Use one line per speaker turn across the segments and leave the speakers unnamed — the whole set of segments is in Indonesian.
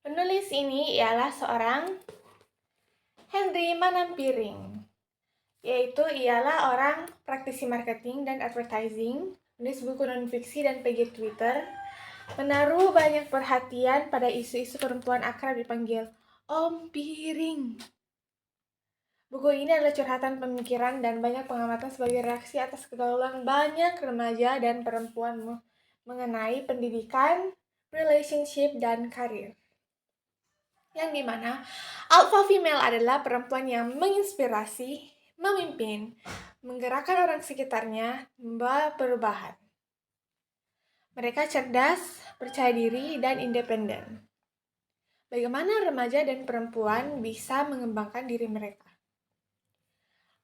Penulis ini ialah seorang Henry Manampiring, yaitu ialah orang praktisi marketing dan advertising, penulis buku non-fiksi dan pegiat Twitter, menaruh banyak perhatian pada isu-isu perempuan akrab dipanggil Om Piring. Buku ini adalah curhatan pemikiran dan banyak pengamatan sebagai reaksi atas kegaulan banyak remaja dan perempuan mengenai pendidikan, relationship, dan karir. Yang dimana alpha female adalah perempuan yang menginspirasi, memimpin, menggerakkan orang sekitarnya, membawa perubahan. Mereka cerdas, percaya diri, dan independen. Bagaimana remaja dan perempuan bisa mengembangkan diri mereka?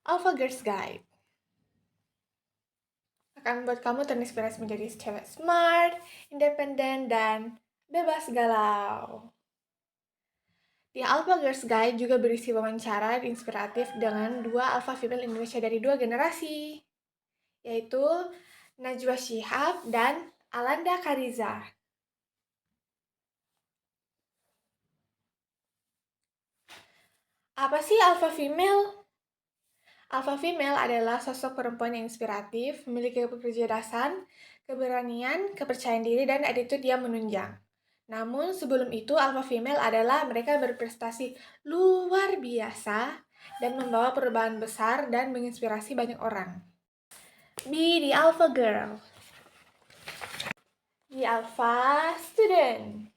Alpha Girls Guide akan membuat kamu terinspirasi menjadi cewek smart, independen, dan bebas galau. Di Alpha Girls Guide juga berisi wawancara inspiratif dengan dua alpha female Indonesia dari dua generasi, yaitu Najwa Shihab dan Alanda Kariza. Apa sih alpha female? Alpha female adalah sosok perempuan yang inspiratif, memiliki kecerdasan, keberanian, kepercayaan diri, dan attitude yang menunjang. Namun sebelum itu, alpha female adalah mereka berprestasi luar biasa dan membawa perubahan besar dan menginspirasi banyak orang. Be the alpha girl. The alpha student.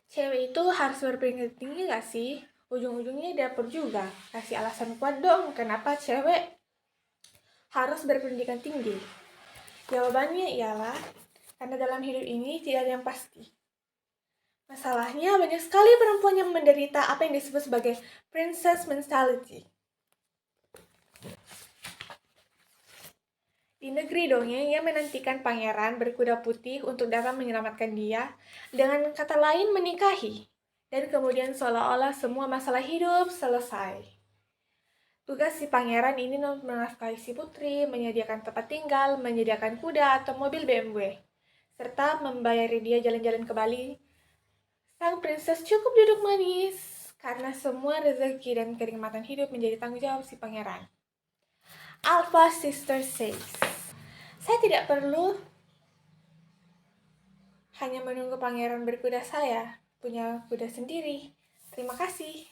Cewek itu harus berpendidikan tinggi gak sih? Ujung-ujungnya dapur juga. Kasih alasan kuat dong, kenapa cewek harus berpendidikan tinggi? Jawabannya ialah, karena dalam hidup ini tidak ada yang pasti. Masalahnya, banyak sekali perempuan yang menderita apa yang disebut sebagai princess mentality. Di negeri dongeng, ia menantikan pangeran berkuda putih untuk datang menyelamatkan dia, dengan kata lain menikahi. Dan kemudian seolah-olah semua masalah hidup selesai. Tugas si pangeran ini menafkahi si putri, menyediakan tempat tinggal, menyediakan kuda atau mobil BMW, serta membayari dia jalan-jalan ke Bali. Sang princess cukup duduk manis, karena semua rezeki dan kenikmatan hidup menjadi tanggung jawab si pangeran. Alpha Sister says, saya tidak perlu hanya menunggu pangeran berkuda, saya punya kuda sendiri. Terima kasih.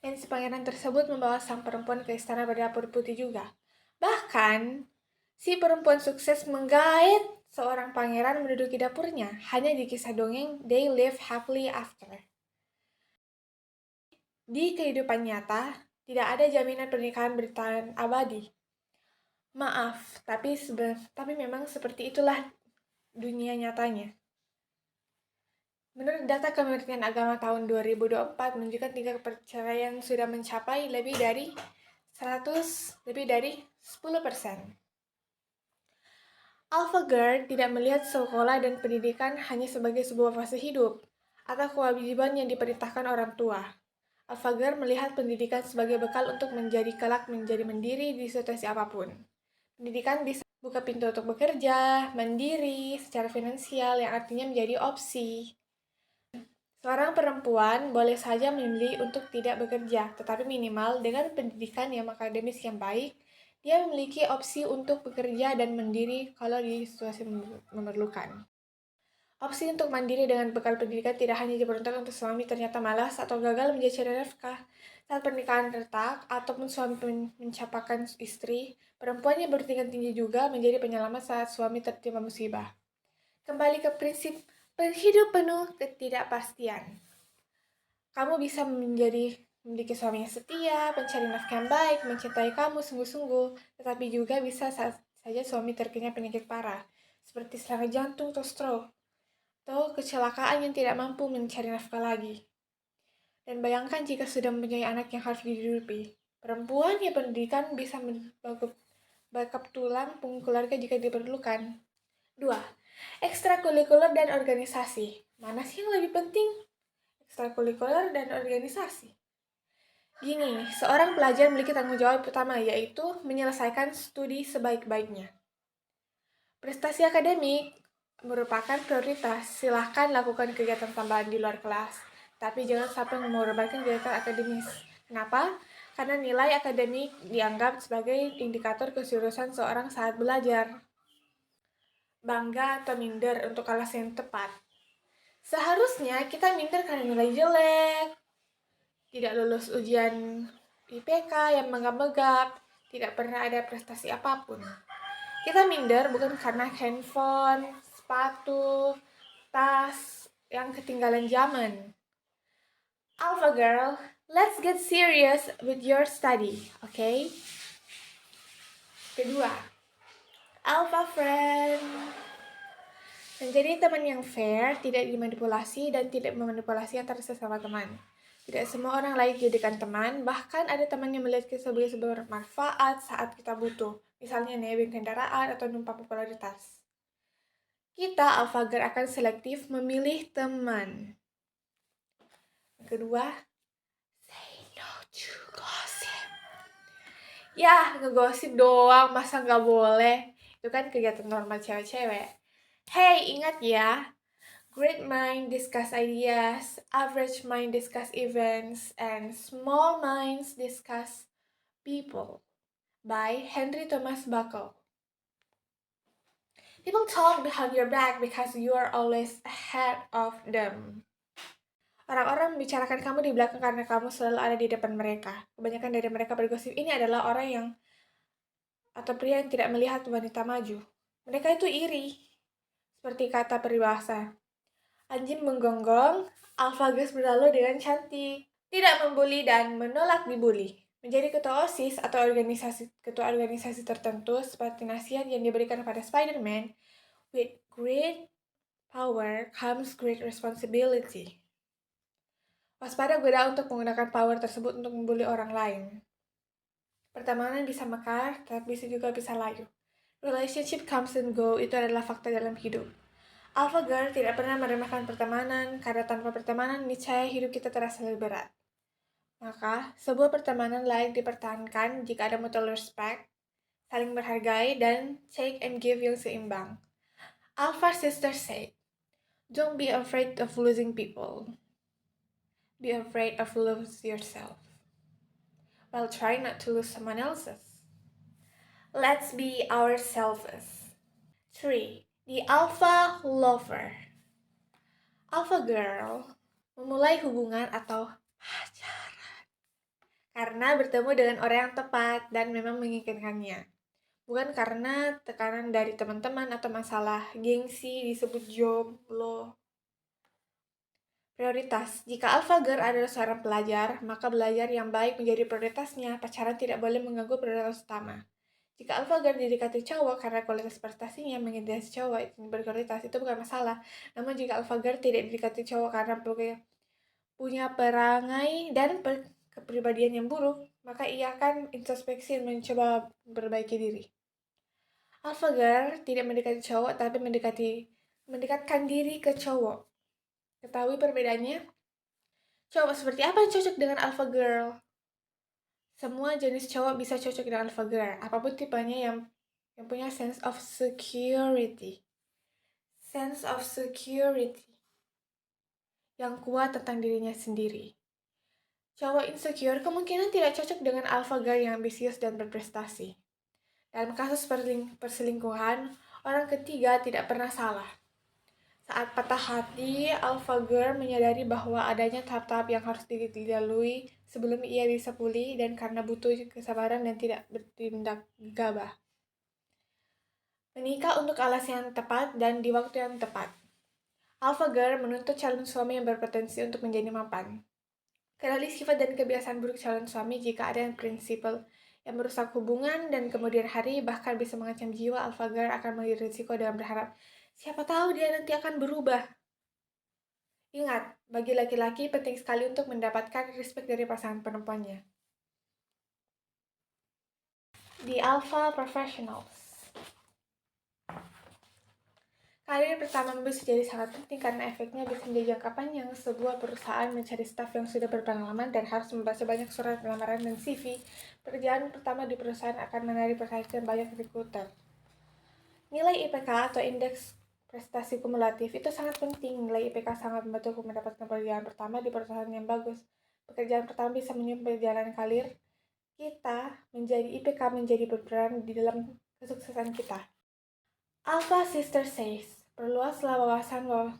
Dan si pangeran tersebut membawa sang perempuan ke istana berdapur putih juga. Bahkan, si perempuan sukses menggait seorang pangeran menduduki dapurnya. Hanya di kisah dongeng, they live happily after. Di kehidupan nyata, tidak ada jaminan pernikahan bertahan abadi. Maaf, tapi memang seperti itulah dunia nyatanya. Menurut data Kementerian Agama tahun 2024 menunjukkan tingkat perceraian sudah mencapai lebih dari 10%. Alpha Girl tidak melihat sekolah dan pendidikan hanya sebagai sebuah fase hidup atau kewajiban yang diperintahkan orang tua. Alpha Girl melihat pendidikan sebagai bekal untuk kelak menjadi mandiri di situasi apapun. Pendidikan bisa buka pintu untuk bekerja, mandiri, secara finansial, yang artinya menjadi opsi. Seorang perempuan boleh saja memilih untuk tidak bekerja, tetapi minimal dengan pendidikan yang akademis yang baik, dia memiliki opsi untuk bekerja dan mandiri kalau di situasi memerlukan. Opsi untuk mandiri dengan bekal pendidikan tidak hanya diperuntukkan untuk suami ternyata malas atau gagal menjadi cari nafkah saat pernikahan retak, ataupun suami mencapakan istri, perempuan yang bertingkat tinggi juga menjadi penyelamat saat suami tertimpa musibah. Kembali ke prinsip hidup penuh ketidakpastian. Kamu bisa memiliki suami yang setia, pencari nafkah yang baik, mencintai kamu sungguh-sungguh, tetapi juga bisa saja suami terkena penyakit parah, seperti serangan jantung atau stroke, atau kecelakaan yang tidak mampu mencari nafkah lagi. Dan bayangkan jika sudah mempunyai anak yang harus dihidupi. Perempuan yang pendidikan bisa backup tulang punggung keluarga jika diperlukan. 2. Ekstrakurikuler dan organisasi. Mana sih yang lebih penting? Ekstrakurikuler dan organisasi. Gini, seorang pelajar memiliki tanggung jawab pertama, yaitu menyelesaikan studi sebaik-baiknya. Prestasi akademik merupakan prioritas, silahkan lakukan kegiatan tambahan di luar kelas. Tapi jangan sampai mengorbankan kegiatan akademis. Kenapa? Karena nilai akademik dianggap sebagai indikator keseriusan seorang saat belajar. Bangga atau minder untuk alasan yang tepat. Seharusnya kita minder karena nilai jelek, tidak lulus ujian IPK yang menggap-megap, tidak pernah ada prestasi apapun. Kita minder bukan karena handphone, sepatu, tas yang ketinggalan zaman. Alpha girl, let's get serious with your study, okay? Kedua, Alpha friend. Menjadi teman yang fair, tidak dimanipulasi dan tidak memanipulasi antar sesama teman. Tidak semua orang layak dijadikan teman, bahkan ada teman yang melihat kita sebagai sebuah manfaat saat kita butuh. Misalnya nebeng kendaraan atau numpang popularitas. Kita Alpha girl akan selektif memilih teman. Kedua, say no to gossip. Ya, ngegosip doang, masa nggak boleh? Itu kan kegiatan normal cewek-cewek. Hey, ingat ya, great mind discuss ideas, average mind discuss events, and small minds discuss people. By Henry Thomas Buckle. People talk behind your back because you are always ahead of them. Orang-orang membicarakan kamu di belakang karena kamu selalu ada di depan mereka. Kebanyakan dari mereka bergosip ini adalah orang yang atau pria yang tidak melihat wanita maju. Mereka itu iri. Seperti kata peribahasa. Anjing menggonggong, alfagus berlalu dengan cantik. Tidak membuli dan menolak dibully. Menjadi ketua OSIS atau ketua organisasi tertentu seperti nasihat yang diberikan kepada Spider-Man, with great power comes great responsibility. Waspada godaan untuk menggunakan power tersebut untuk membuli orang lain. Pertemanan bisa mekar, tapi juga bisa layu. Relationship comes and go, itu adalah fakta dalam hidup. Alpha girl tidak pernah meremehkan pertemanan, karena tanpa pertemanan niscaya hidup kita terasa lebih berat. Maka, sebuah pertemanan layak dipertahankan jika ada mutual respect, saling menghargai, dan take and give yang seimbang. Alpha sister said, don't be afraid of losing people. Be afraid of losing yourself. While try not to lose someone else's. Let's be ourselves. 3. The Alpha Lover. Alpha Girl memulai hubungan atau pacaran karena bertemu dengan orang yang tepat dan memang menginginkannya. Bukan karena tekanan dari teman-teman atau masalah gengsi disebut jomblo. Prioritas. Jika Alpha Girl adalah seorang pelajar, maka belajar yang baik menjadi prioritasnya. Pacaran tidak boleh mengganggu prioritas utama. Jika Alpha Girl didekati cowok karena kualitas prestasinya mengintimidasi cowok yang berkualitas, itu bukan masalah. Namun jika Alpha Girl tidak didekati cowok karena punya perangai dan kepribadian yang buruk, maka ia akan introspeksi dan mencoba memperbaiki diri. Alpha girl tidak mendekati cowok, tapi mendekatkan diri ke cowok. Ketahui perbedaannya? Cowok seperti apa yang cocok dengan alpha girl? Semua jenis cowok bisa cocok dengan alpha girl, apapun tipenya yang punya sense of security. Sense of security yang kuat tentang dirinya sendiri. Cowok insecure kemungkinan tidak cocok dengan alpha girl yang ambisius dan berprestasi. Dalam kasus perselingkuhan, orang ketiga tidak pernah salah. Saat patah hati, alpha girl menyadari bahwa adanya tahap-tahap yang harus dilalui sebelum ia bisa pulih dan karena butuh kesabaran dan tidak bertindak gegabah. Menikah untuk alasan yang tepat dan di waktu yang tepat. Alpha girl menuntut calon suami yang berpotensi untuk menjadi mapan. Kenali sifat dan kebiasaan buruk calon suami jika ada yang prinsipal yang merusak hubungan dan kemudian hari bahkan bisa mengancam jiwa. Alpha girl akan mengambil risiko dengan berharap siapa tahu dia nanti akan berubah. Ingat, bagi laki-laki penting sekali untuk mendapatkan respect dari pasangan perempuannya. The Alpha Professionals. Karir pertama bisa jadi sangat penting karena efeknya bisa menjadi jangka panjang. Sebuah perusahaan mencari staf yang sudah berpengalaman dan harus membaca banyak surat lamaran dan CV. Pekerjaan pertama di perusahaan akan menarik perhatian banyak rekruter. Nilai IPK atau indeks prestasi kumulatif itu sangat penting. Nilai IPK sangat membantu mendapatkan pekerjaan pertama di perusahaan yang bagus. Pekerjaan pertama bisa menyumbang perjalanan karir kita menjadi IPK menjadi berperan di dalam kesuksesan kita. Alpha Sister says, perluaslah wawasan lo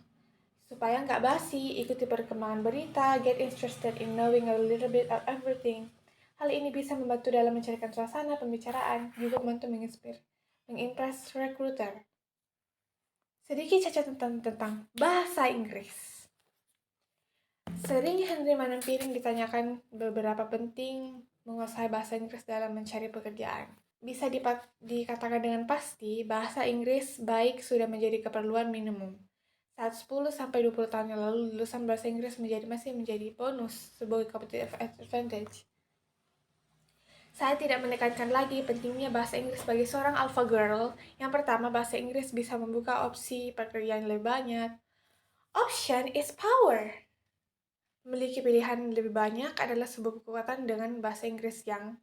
supaya nggak basi, ikuti perkembangan berita, get interested in knowing a little bit of everything. Hal ini bisa membantu dalam mencarikan suasana pembicaraan, juga membantu mengimpress recruiter. Sedikit catatan tentang bahasa Inggris. Sering Henry Manampiring ditanyakan beberapa penting menguasai bahasa Inggris dalam mencari pekerjaan. Bisa dikatakan dengan pasti, bahasa Inggris baik sudah menjadi keperluan minimum. Saat 10-20 tahun yang lalu, lulusan bahasa Inggris masih menjadi bonus sebagai competitive advantage. Saya tidak menekankan lagi pentingnya bahasa Inggris bagi seorang alpha girl. Yang pertama, bahasa Inggris bisa membuka opsi pekerjaan lebih banyak. Option is power. Memiliki pilihan lebih banyak adalah sebuah kekuatan. Dengan bahasa Inggris yang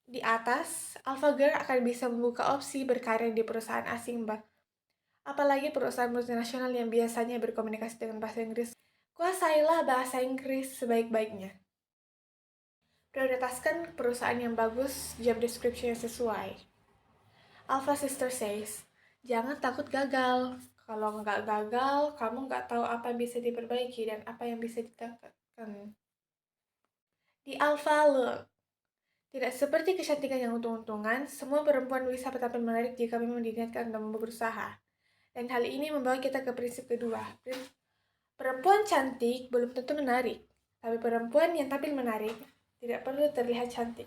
di atas, alpha girl akan bisa membuka opsi berkarir di perusahaan asing, apalagi perusahaan multinasional yang biasanya berkomunikasi dengan bahasa Inggris. Kuasailah bahasa Inggris sebaik-baiknya. Prioritaskan perusahaan yang bagus, job description yang sesuai. Alpha Sister says, jangan takut gagal. Kalau nggak gagal, kamu nggak tahu apa yang bisa diperbaiki dan apa yang bisa ditingkatkan. Di Alpha Look, tidak seperti kecantikan yang untung-untungan, semua perempuan bisa tampil menarik jika memang diniatkan dan berusaha. Dan hal ini membawa kita ke prinsip kedua. Perempuan cantik belum tentu menarik, tapi perempuan yang tampil menarik tidak perlu terlihat cantik.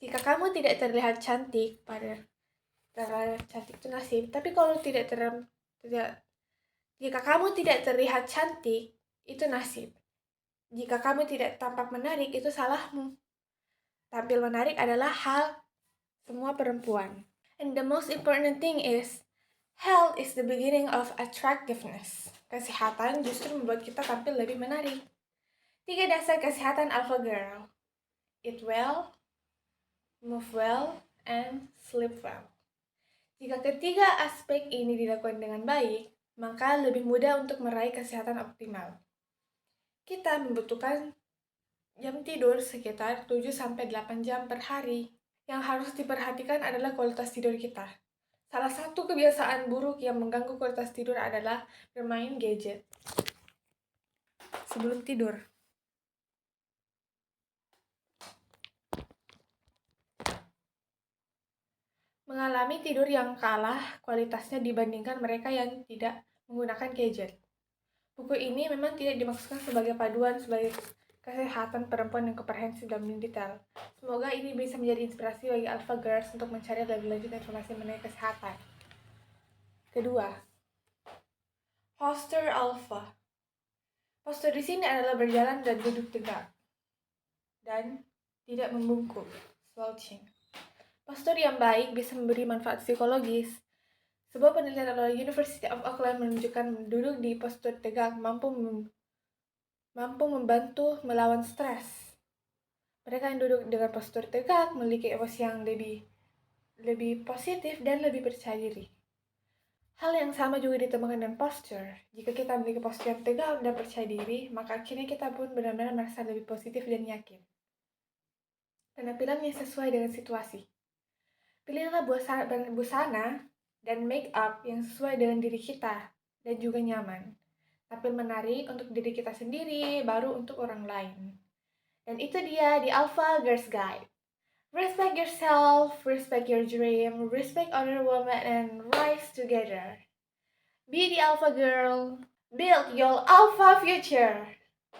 Jika kamu tidak terlihat cantik, cantik itu nasib. Tapi kalau jika kamu tidak terlihat cantik, itu nasib. Jika kamu tidak tampak menarik, itu salahmu. Tampil menarik adalah hal semua perempuan. And the most important thing is, health is the beginning of attractiveness. Kesehatan justru membuat kita tampil lebih menarik. 3 dasar kesehatan alpha girl. Eat well, move well, and sleep well. Jika ketiga aspek ini dilakukan dengan baik, maka lebih mudah untuk meraih kesehatan optimal. Kita membutuhkan jam tidur sekitar 7-8 jam per hari. Yang harus diperhatikan adalah kualitas tidur kita. Salah satu kebiasaan buruk yang mengganggu kualitas tidur adalah bermain gadget sebelum tidur. Mengalami tidur yang kalah kualitasnya dibandingkan mereka yang tidak menggunakan gadget. Buku ini memang tidak dimaksudkan sebagai paduan sebagai kesehatan perempuan yang komprehensif dan mendetail. Semoga ini bisa menjadi inspirasi bagi alpha girls untuk mencari lebih lanjut informasi mengenai kesehatan. Kedua, posture alpha. Postur di sini adalah berjalan dan duduk tegak dan tidak membungkuk, slouching. Postur yang baik bisa memberi manfaat psikologis. Sebuah penelitian oleh University of Auckland menunjukkan duduk di postur tegak mampu membantu melawan stres. Mereka yang duduk dengan postur tegak memiliki emosi yang lebih positif dan lebih percaya diri. Hal yang sama juga ditemukan dengan posture. Jika kita memiliki postur yang tegak dan percaya diri, maka akhirnya kita pun benar-benar merasa lebih positif dan yakin. Penampilan yang sesuai dengan situasi. Pilihlah busana dan make up yang sesuai dengan diri kita dan juga nyaman. Tampil menarik untuk diri kita sendiri, baru untuk orang lain. Dan itu dia di Alpha Girls Guide. Respect yourself, respect your dream, respect other women, and rise together. Be the alpha girl. Build your alpha future.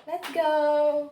Let's go!